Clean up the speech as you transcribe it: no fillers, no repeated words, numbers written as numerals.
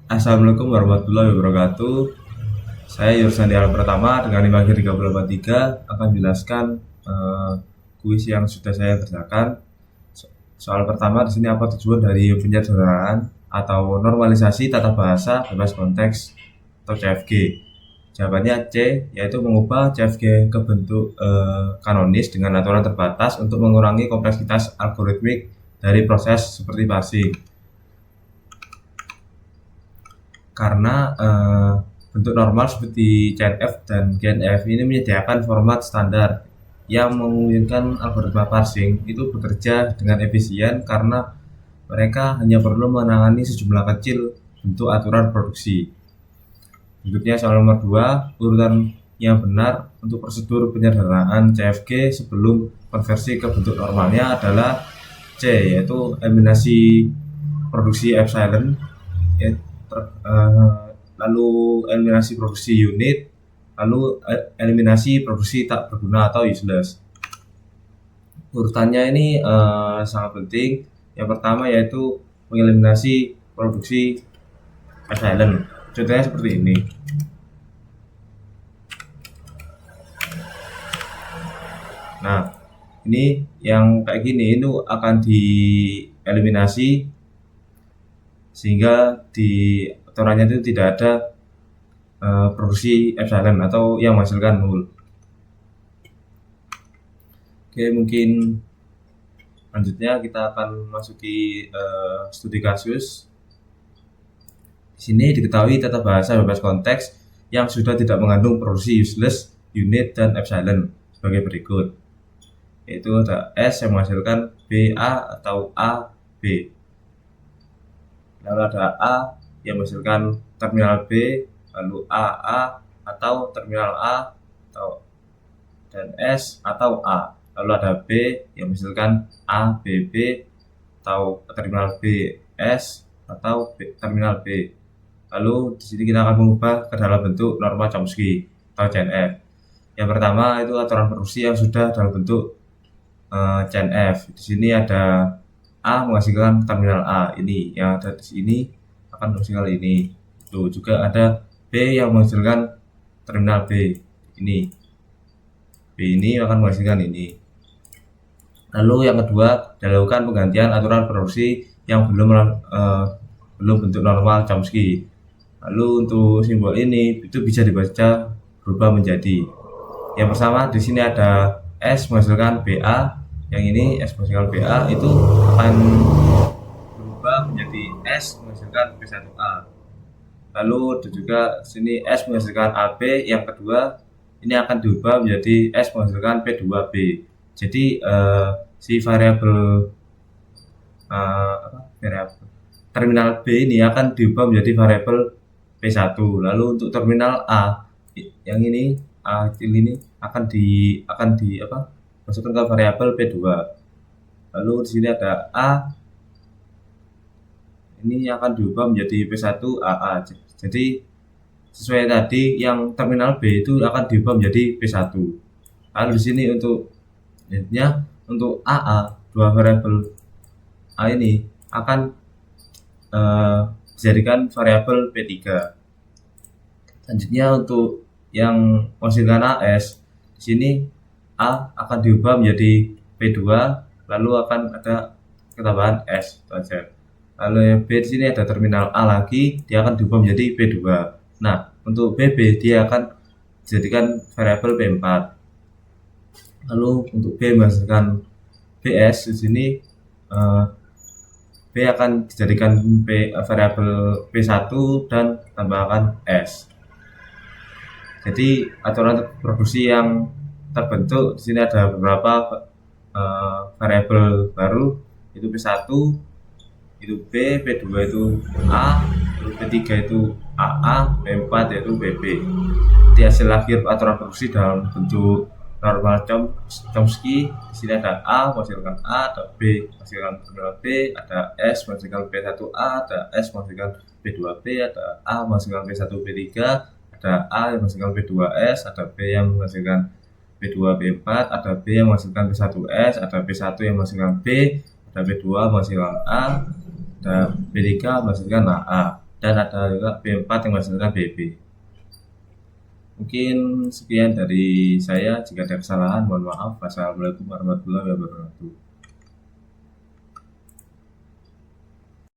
Assalamualaikum warahmatullahi wabarakatuh. Saya Yursan Dial Pertama dengan 5G3083 akan menjelaskan kuis yang sudah saya kerjakan. Soal pertama di sini, apa tujuan dari penyederhanaan atau normalisasi tata bahasa bebas konteks atau CFG? Jawabannya C, yaitu mengubah CFG ke bentuk kanonis dengan aturan terbatas untuk mengurangi kompleksitas algoritmik dari proses seperti parsing. Karena bentuk normal seperti CNF dan GNF ini menyediakan format standar yang memungkinkan algoritma parsing itu bekerja dengan efisien karena mereka hanya perlu menangani sejumlah kecil bentuk aturan produksi. Berikutnya soal nomor 2, urutan yang benar untuk prosedur penyederhanaan CFG sebelum konversi ke bentuk normalnya adalah C, yaitu eliminasi produksi epsilon, lalu eliminasi produksi unit, lalu eliminasi produksi tak berguna atau useless. Urutannya ini sangat penting. Yang pertama yaitu mengeliminasi produksi epsilon. Contohnya seperti ini. Nah, ini yang kayak gini itu akan dieliminasi sehingga di aturannya itu tidak ada produksi epsilon atau yang menghasilkan nol. Oke, mungkin selanjutnya kita akan masuki studi kasus. Di sini diketahui tata bahasa bebas konteks yang sudah tidak mengandung produksi useless, unit, dan epsilon sebagai berikut, yaitu ada S yang menghasilkan BA atau AB, lalu ada A yang menghasilkan terminal B, lalu AA atau terminal A atau dan S atau A, lalu ada B yang menghasilkan ABB atau terminal BS atau terminal B. Lalu di sini kita akan mengubah ke dalam bentuk norma Chomsky atau CNF. Yang pertama itu aturan produksi yang sudah dalam bentuk CNF. Di sini ada A menghasilkan terminal A, ini yang ada di sini akan menghasilkan ini. Tuh juga ada B yang menghasilkan terminal B, ini B ini akan menghasilkan ini. Lalu yang kedua, dilakukan penggantian aturan produksi yang belum bentuk normal Chomsky. Lalu untuk simbol ini itu bisa dibaca berubah menjadi, yang pertama di sini ada S menghasilkan BA, yang ini S menghasilkan BA itu akan berubah menjadi S menghasilkan B1A. Lalu ada juga sini S menghasilkan AB, yang kedua ini akan diubah menjadi S menghasilkan P2B. Jadi si variabel terminal B ini akan diubah menjadi variabel P1. Lalu untuk terminal A yang ini A kecil ini akan masukkan ke variabel P2. Lalu di sini ada A ini akan diubah menjadi P1 AA. Jadi sesuai tadi yang terminal B itu akan diubah menjadi P1. Lalu di sini untuk AA, dua variabel A ini akan dijadikan variabel P3. Selanjutnya untuk yang menghasilkan AS, di sini A akan diubah menjadi P2, lalu akan ada ketambahan S, itu aja. Lalu yang B di sini ada terminal A lagi, dia akan diubah menjadi P2. Nah, untuk BB dia akan dijadikan variabel P4. Lalu untuk B menghasilkan BS di sini B akan dijadikan variabel P1 dan tambahkan S. Jadi aturan produksi yang terbentuk di sini ada beberapa variabel baru, itu P1 itu B, P2 itu A, P3 itu AA, P4 yaitu BB. Di hasil akhir aturan produksi dalam bentuk normal Chomsky, di sini ada A menghasilkan A, ada B menghasilkan terminal B, ada S menghasilkan P1A, ada S menghasilkan P2B, ada A menghasilkan P1B3, ada A yang menghasilkan P2S, ada B yang menghasilkan P2B4, ada B yang menghasilkan P1S, ada P1 yang menghasilkan B, ada P2 menghasilkan A, ada B3 menghasilkan AA. dan ada juga B4 yang menghasilkan BB. Mungkin sekian dari saya, jika ada kesalahan mohon maaf. Wassalamualaikum warahmatullahi wabarakatuh.